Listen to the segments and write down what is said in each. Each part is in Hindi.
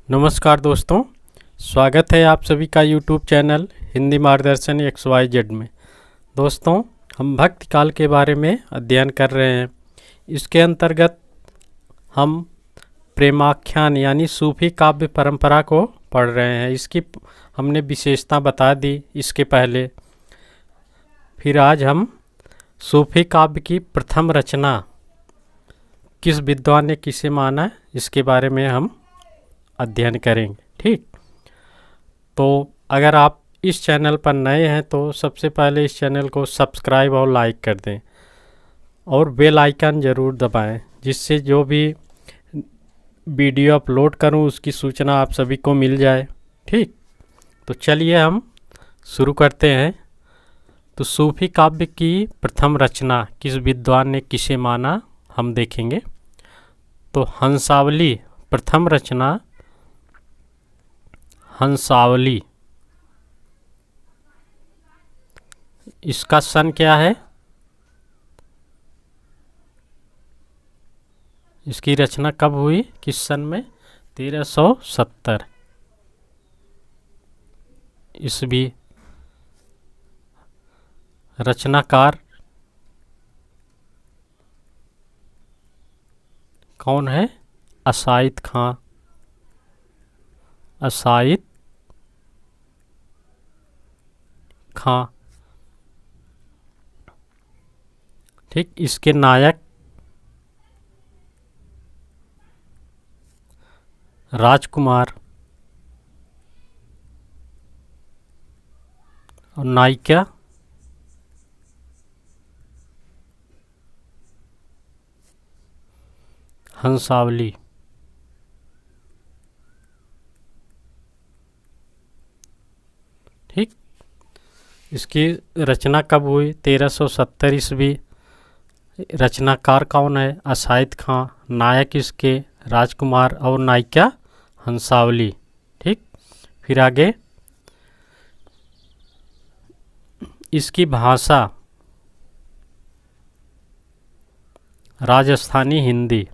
नमस्कार दोस्तों, स्वागत है आप सभी का यूट्यूब चैनल हिंदी मार्गदर्शन XYZ में। दोस्तों, हम भक्ति काल के बारे में अध्ययन कर रहे हैं। इसके अंतर्गत हम प्रेमाख्यान यानी सूफी काव्य परंपरा को पढ़ रहे हैं। इसकी हमने विशेषता बता दी इसके पहले। फिर आज हम सूफी काव्य की प्रथम रचना किस विद्वान ने किसे माना इसके बारे में हम अध्ययन करेंगे। ठीक, तो अगर आप इस चैनल पर नए हैं तो सबसे पहले इस चैनल को सब्सक्राइब और लाइक कर दें और बेल आइकन ज़रूर दबाएं, जिससे जो भी वीडियो अपलोड करूं उसकी सूचना आप सभी को मिल जाए। ठीक, तो चलिए हम शुरू करते हैं। तो सूफी काव्य की प्रथम रचना किस विद्वान ने किसे माना हम देखेंगे। तो हंसावली प्रथम रचना हंसावली, इसका सन क्या है? इसकी रचना कब हुई, किस सन में? 1370 ईस्वी। रचनाकार कौन है? असाइद खां। असाइद खां। ठीक, इसके नायक राजकुमार और नायिका हंसावली। ठीक, इसकी रचना कब हुई? 1370 ईस्वी। रचनाकार कौन है? असाइद खां। नायक इसके राजकुमार और नायिका हंसावली। ठीक, फिर आगे इसकी भाषा राजस्थानी हिंदी।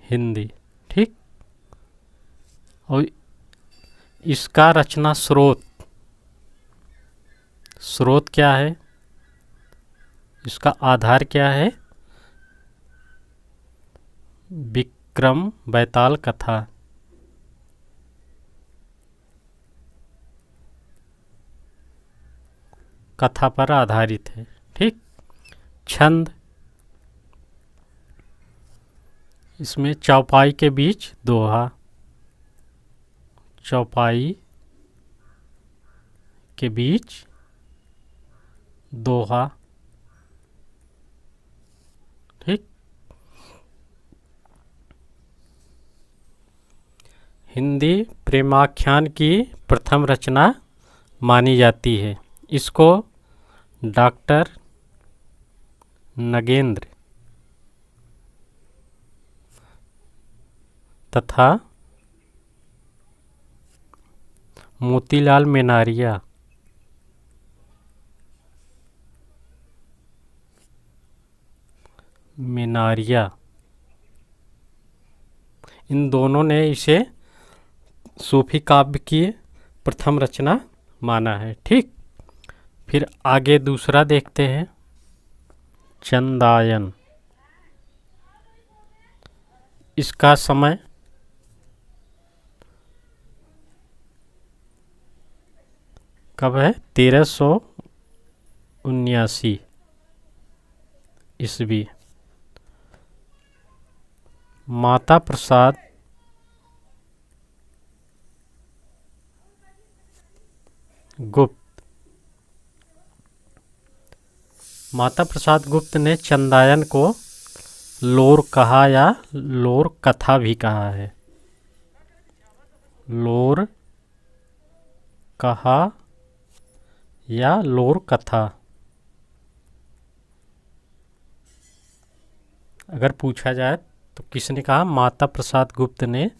हिंदी, ठीक। और इसका रचना स्रोत, स्रोत क्या है? इसका आधार क्या है? विक्रम बैताल कथा। कथा पर आधारित है। ठीक, छंद, इसमें चौपाई के बीच दोहा। चौपाई के बीच दोहा। ठीक, हिंदी प्रेमाख्यान की प्रथम रचना मानी जाती है। इसको डॉक्टर नगेंद्र तथा मोतीलाल मेनारिया इन दोनों ने इसे सूफी काव्य की प्रथम रचना माना है। ठीक, फिर आगे दूसरा देखते हैं, चंदायन। इसका समय कब है? 1379 ईस्वी। माता प्रसाद गुप्त। माता प्रसाद गुप्त ने चंदायन को लोर कहा या लोर कथा भी कहा है। लोर कहा या लोर कथा। अगर पूछा जाए तो किसने कहा? माता प्रसाद गुप्त ने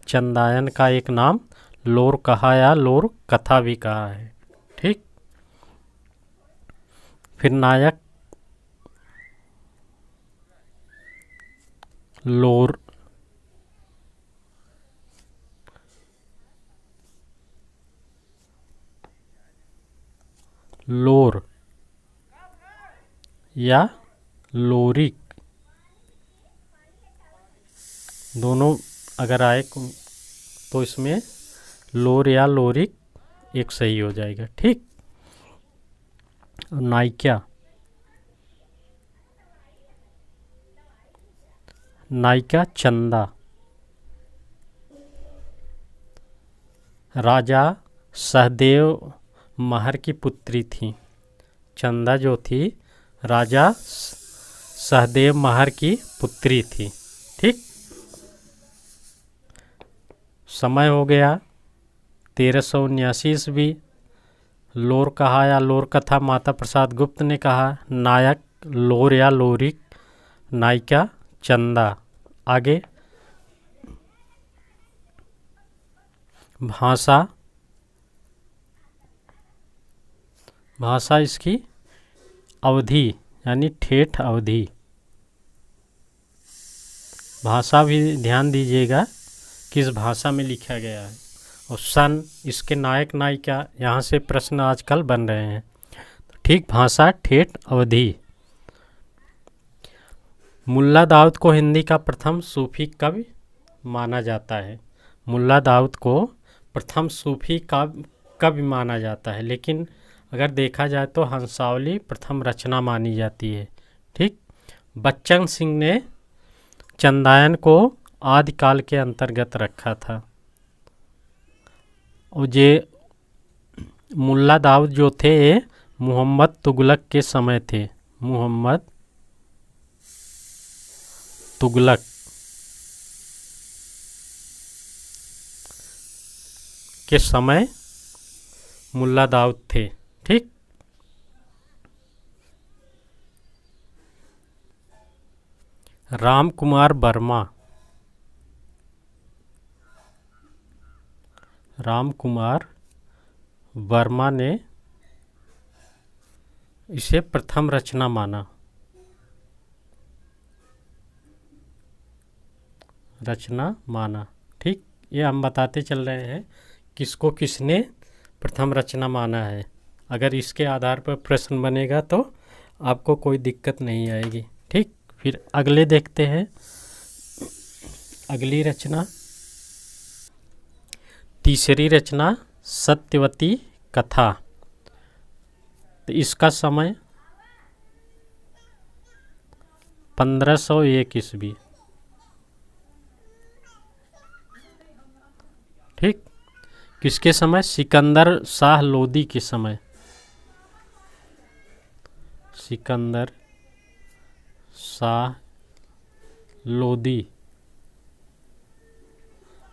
चंदायन का एक नाम लोर कहा या लोर कथा भी कहा है। ठीक, फिर नायक लोर, लोर या लोरिक, दोनों अगर आए तो इसमें लोर या लोरिक एक सही हो जाएगा। ठीक। नायिका, नायिका चंदा, राजा सहदेव महर की पुत्री थी। चंदा जो थी राजा सहदेव महर की पुत्री थी। ठीक। समय हो गया 1379 ईस्वी। लोर कहा या लोर कथा माता प्रसाद गुप्त ने कहा। नायक लोर या लोरिक, नायिका चंदा। आगे भाषा, भाषा इसकी अवधि यानी ठेठ अवधि। भाषा भी ध्यान दीजिएगा किस भाषा में लिखा गया है। और सन, इसके नायक नायिका, यहाँ से प्रश्न आजकल बन रहे हैं। ठीक। भाषा ठेठ अवधि। मुल्ला दाऊद को हिंदी का प्रथम सूफी कवि माना जाता है। मुल्ला दाऊद को प्रथम सूफी कवि माना जाता है, लेकिन अगर देखा जाए तो हंसावली प्रथम रचना मानी जाती है। ठीक। बच्चन सिंह ने चंदायन को आदिकाल के अंतर्गत रखा था। और ये मुल्ला दाऊद जो थे मोहम्मद तुगलक के समय थे। मोहम्मद तुगलक के समय मुल्ला दाऊद थे। ठीक। राम कुमार वर्मा, राम कुमार वर्मा ने इसे प्रथम रचना माना। रचना माना। ठीक। ये हम बताते चल रहे हैं किसको किसने प्रथम रचना माना है। अगर इसके आधार पर प्रश्न बनेगा तो आपको कोई दिक्कत नहीं आएगी। ठीक। फिर अगले देखते हैं। अगली रचना, तीसरी रचना सत्यवती कथा। तो इसका समय 1501 ईस्वी। ठीक। किसके समय? सिकंदर शाह लोदी के समय। सिकंदर शाह लोदी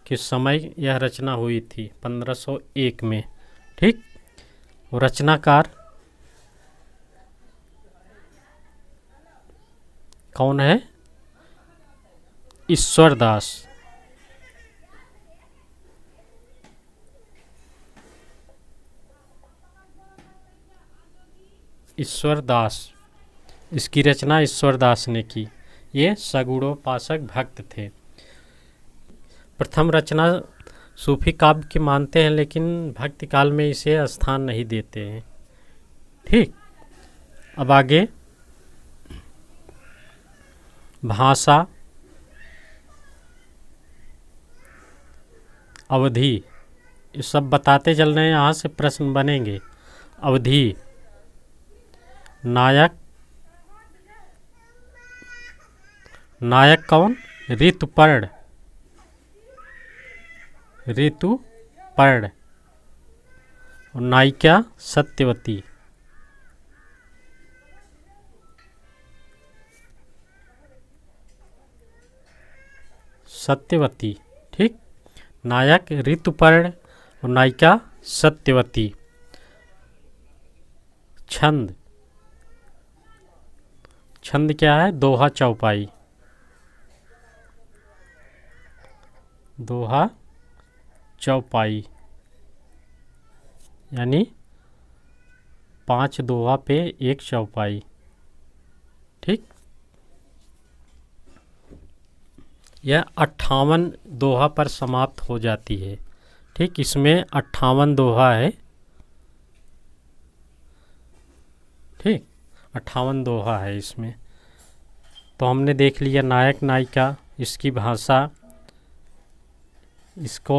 के समय यह रचना हुई थी 1501 में। ठीक। वो रचनाकार कौन है? ईश्वरदास। ईश्वरदास, इसकी रचना ईश्वरदास ने की। ये सगुणोपासक भक्त थे। प्रथम रचना सूफी काव्य की मानते हैं, लेकिन भक्ति काल में इसे स्थान नहीं देते हैं। ठीक। अब आगे भाषा, अवधि, ये सब बताते चल रहे हैं, यहाँ से प्रश्न बनेंगे। अवधि, नायक, नायक कौन? ऋतुपर्ण, ऋतुपर्ण। और नायिका सत्यवती। सत्यवती। ठीक। नायक ऋतुपर्ण और नायिका सत्यवती। छंद, छंद क्या है? दोहा चौपाई। दोहा चौपाई यानी 5 दोहा पे 1 चौपाई। ठीक। यह 58 दोहा पर समाप्त हो जाती है। ठीक, इसमें 58 दोहा है। ठीक, 58 दोहा है इसमें। तो हमने देख लिया नायक नायिका, इसकी भाषा, इसको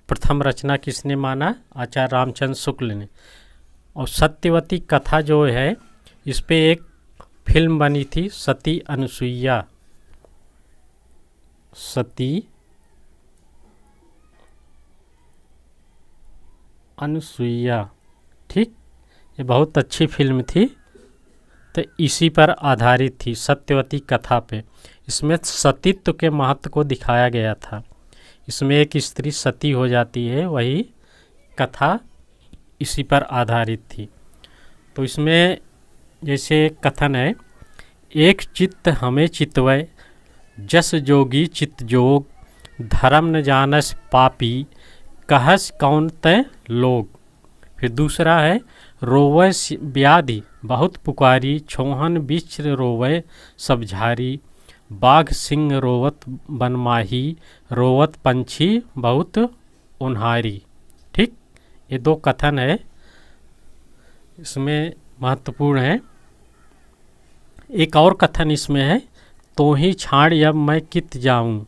प्रथम रचना किसने माना? आचार्य रामचंद्र शुक्ल ने। और सत्यवती कथा जो है, इस पे एक फिल्म बनी थी, सती अनुसुईया। सती अनुसुईया, ठीक, ये बहुत अच्छी फिल्म थी। तो इसी पर आधारित थी, सत्यवती कथा पे। इसमें सतीत्व के महत्व को दिखाया गया था। इसमें एक स्त्री सती हो जाती है, वही कथा इसी पर आधारित थी। तो इसमें जैसे कथन है, एक चित्त हमें चितवय, जस जोगी चित्त जोग, धर्म न जानस पापी, कहस कौन तय लोग। फिर दूसरा है, रोवै व्याधि बहुत पुकारी, छोहन बिच्र रोवै सब झारी, बाघ सिंह रोवत बनमाही, रोवत पंछी बहुत उन्हारी। ठीक, ये दो कथन है, इसमें महत्वपूर्ण है। एक और कथन इसमें है, तो ही छाड़ अब मैं कित जाऊं,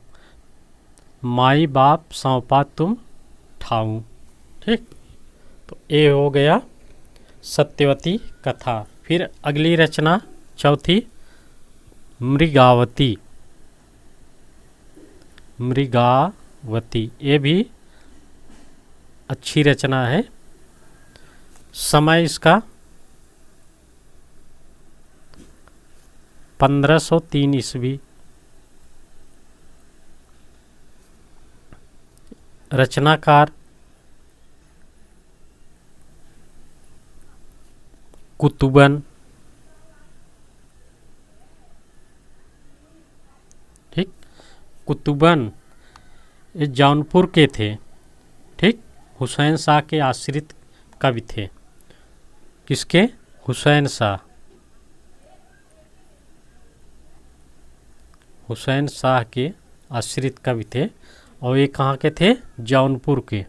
माई बाप सौंपा तुम ठाऊं। ठीक, तो ये हो गया सत्यवती कथा। फिर अगली रचना चौथी, मृगावती। मृगावती ये भी अच्छी रचना है। समय इसका 1503 ईस्वी। रचनाकार कुतुबन। ठीक, कुतुबन ये जौनपुर के थे। ठीक, हुसैन शाह के आश्रित कवि थे। किसके? हुसैन शाह। हुसैन शाह के आश्रित कवि थे। और ये कहाँ के थे? जौनपुर के।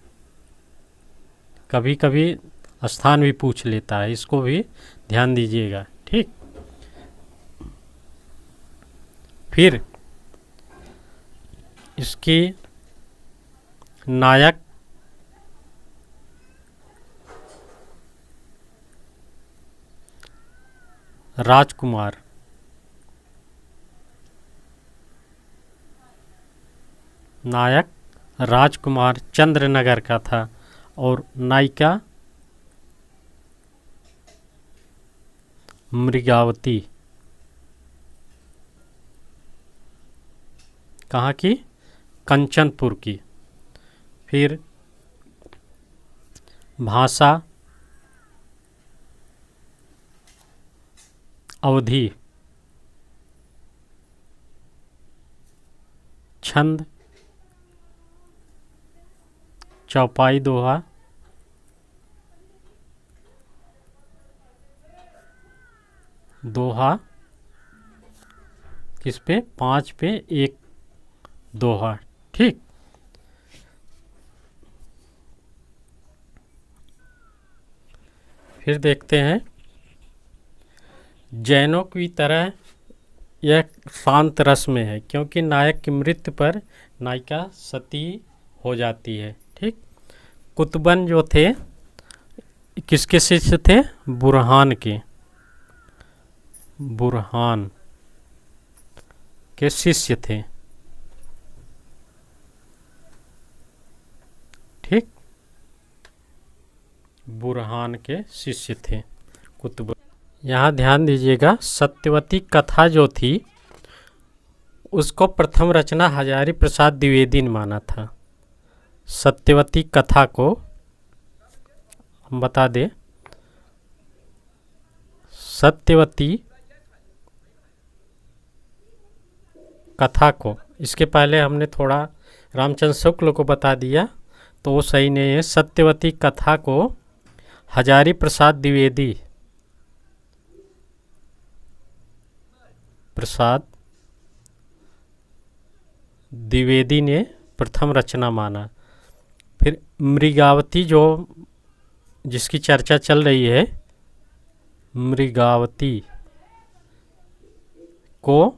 कभी कभी स्थान भी पूछ लेता है, इसको भी ध्यान दीजिएगा। ठीक, फिर इसकी नायक राजकुमार। नायक राजकुमार चंद्रनगर का था। और नायिका मृगावती कहाँ की? कंचनपुर की। फिर भाषा अवधी। छंद चौपाई दोहा। दोहा किस पे? 5 पे 1 दोहा। ठीक, फिर देखते हैं, जैनों की तरह यह शांत रस में है, क्योंकि नायक की मृत्यु पर नायिका सती हो जाती है। ठीक, कुतुबन जो थे किसके शिष्य थे? बुरहान के। बुरहान के शिष्य थे। ठीक, बुरहान के शिष्य थे कुतुब। यहाँ ध्यान दीजिएगा, सत्यवती कथा जो थी उसको प्रथम रचना हजारी प्रसाद द्विवेदी ने माना था। सत्यवती कथा को हम बता दें, सत्यवती कथा को, इसके पहले हमने थोड़ा रामचंद्र शुक्ल को बता दिया तो वो सही नहीं है। सत्यवती कथा को हजारी प्रसाद द्विवेदी द्विवेदी ने प्रथम रचना माना। फिर मृगावती जो जिसकी चर्चा चल रही है, मृगावती को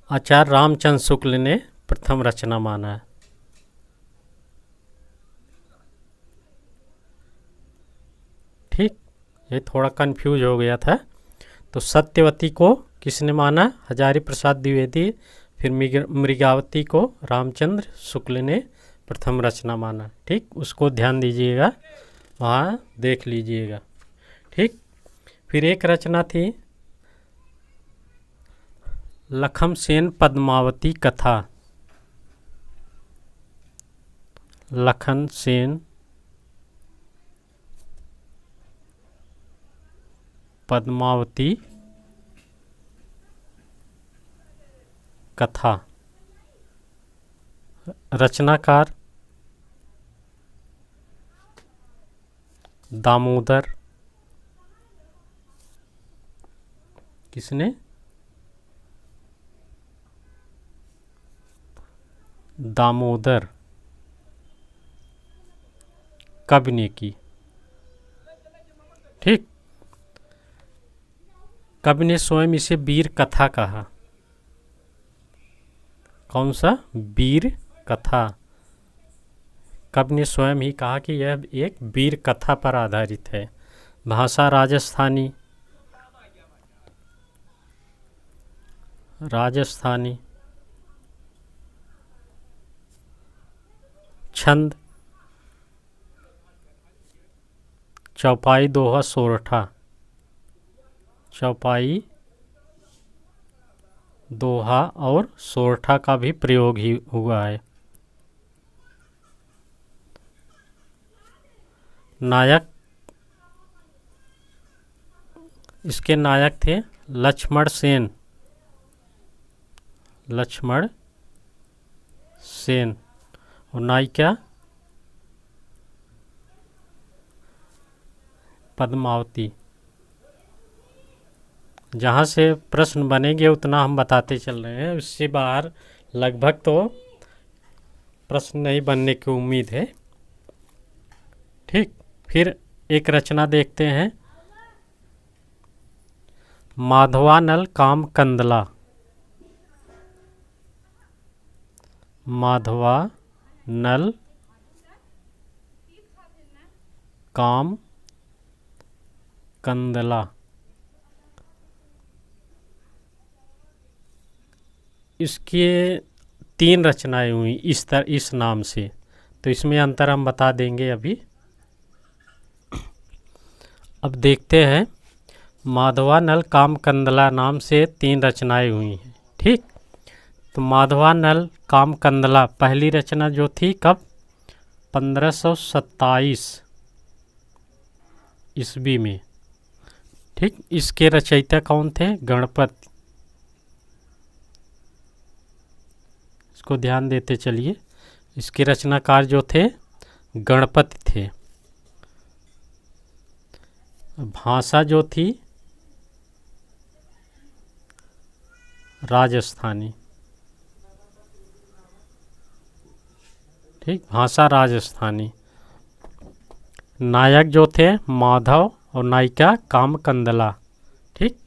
आचार्य रामचंद्र शुक्ल ने प्रथम रचना माना है। ठीक, ये थोड़ा कंफ्यूज हो गया था। तो सत्यवती को किसने माना? हजारी प्रसाद द्विवेदी। फिर मृगावती को रामचंद्र शुक्ल ने प्रथम रचना माना। ठीक, उसको ध्यान दीजिएगा, वहाँ देख लीजिएगा। ठीक, फिर एक रचना थी लखम सेन पद्मावती कथा। लखन सेन पद्मावती कथा। रचनाकार दामोदर। किसने? दामोदर कवि ने की। ठीक, कवि ने स्वयं इसे वीर कथा कहा। कौन सा? वीर कथा। कवि ने स्वयं ही कहा कि यह एक वीर कथा पर आधारित है। भाषा राजस्थानी। राजस्थानी। छंद चौपाई, दोहा, सोरठा। चौपाई, दोहा और सोरठा का भी प्रयोग ही हुआ है। नायक, इसके नायक थे लक्ष्मण सेन। लक्ष्मण सेन। और नायिका पद्मावती। जहाँ से प्रश्न बनेंगे उतना हम बताते चल रहे हैं, उससे बाहर लगभग तो प्रश्न नहीं बनने की उम्मीद है। ठीक, फिर एक रचना देखते हैं माधवानल काम कंदला। माधवानल काम कंदला। इसके 3 रचनाएं हुई इस नाम से, तो इसमें अंतर हम बता देंगे अभी। अब देखते हैं, माधवानल काम कंदला नाम से 3 रचनाएं हुई हैं। ठीक, तो माधवानल काम कंदला पहली रचना जो थी कब? 1527 ईस्वी में। ठीक, इसके रचयिता कौन थे? गणपति। इसको ध्यान देते चलिए, इसके रचनाकार जो थे गणपति थे। भाषा जो थी राजस्थानी। ठीक, भाषा राजस्थानी। नायक जो थे माधव और नायिका काम कंदला। ठीक,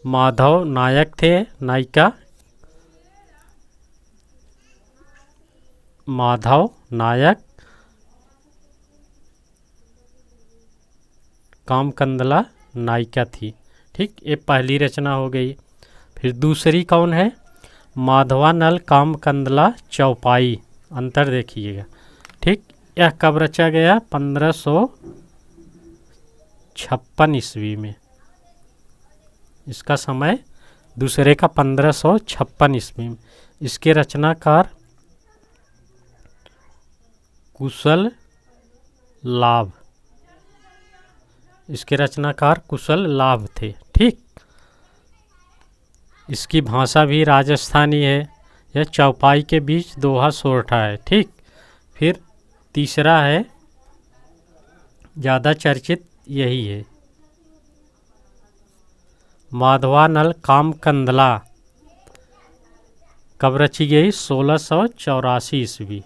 माधव नायक थे, नायिका माधव नायक, काम कंदला नायिका थी। ठीक, ये पहली रचना हो गई। फिर दूसरी कौन है? माधवानल काम कंदला चौपाई। अंतर देखिएगा। ठीक, यह कब रचा गया? 1556 ईस्वी में। इसका समय दूसरे का 1556 ईस्वी में। इसके रचनाकार कुशल लाभ। इसके रचनाकार कुशल लाभ थे। ठीक, इसकी भाषा भी राजस्थानी है। यह चौपाई के बीच दोहा सोरठा है। ठीक, फिर तीसरा है, ज़्यादा चर्चित यही है, माधवानल काम कंदला। कब रची गई? 1684 ईस्वी।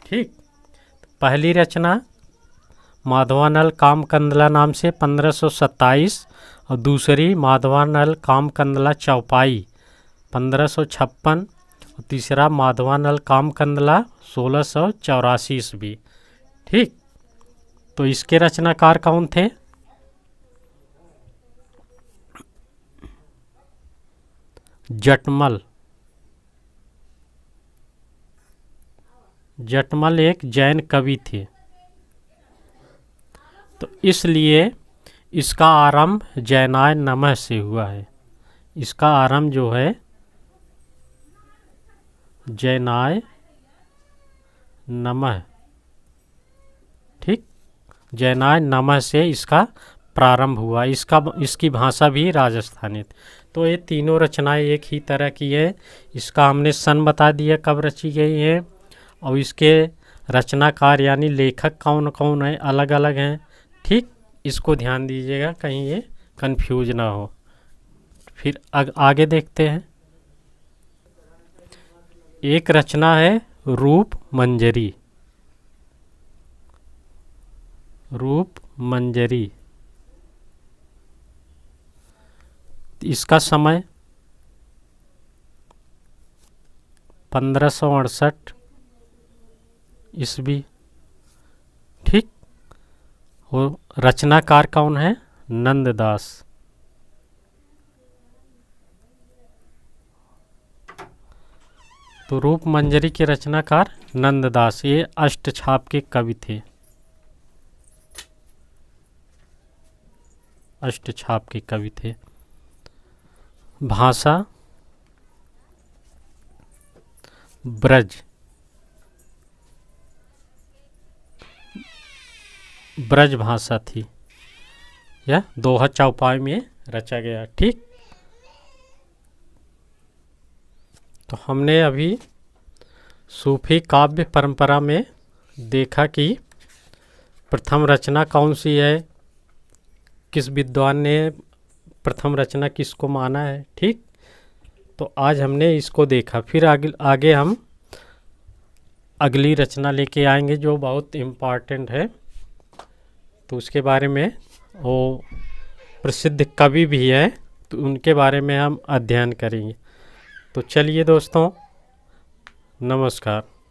ठीक। पहली रचना माधवानल कामकंदला नाम से 1527 और दूसरी माधवानल कामकंदला चौपाई 1556 और तीसरा माधवानल कामकंदला 1684 ईस्वी। ठीक। तो इसके रचनाकार कौन थे? जटमल। जटमल एक जैन कवि थे। तो इसलिए इसका आरंभ जैनाय नमः से हुआ है। इसका आरंभ जो है जैनाय नमः। ठीक। जैनाय नमः से इसका प्रारंभ हुआ। इसकी भाषा भी राजस्थानी थी। तो ये तीनों रचनाएं एक ही तरह की है। इसका हमने सन बता दिया कब रची गई है, और इसके रचनाकार यानी लेखक कौन कौन है, अलग अलग हैं। ठीक। इसको ध्यान दीजिएगा कहीं ये कंफ्यूज ना हो। फिर आगे देखते हैं। एक रचना है रूप मंजरी। रूप मंजरी। इसका समय 1568 ईस्वी। ठीक। और रचनाकार कौन है? नंददास। तो रूप मंजरी के रचनाकार नंददास। ये अष्टछाप के कवि थे। अष्टछाप के कवि थे। भाषा ब्रज। ब्रज भाषा थी। यह दोहा चौपाई में रचा गया। ठीक। तो हमने अभी सूफी काव्य परंपरा में देखा कि प्रथम रचना कौन सी है, किस विद्वान ने प्रथम रचना किसको माना है। ठीक। तो आज हमने इसको देखा। फिर आगे हम अगली रचना लेके आएंगे जो बहुत इम्पॉर्टेंट है। तो उसके बारे में, वो प्रसिद्ध कवि भी है, तो उनके बारे में हम अध्ययन करेंगे। तो चलिए दोस्तों, नमस्कार।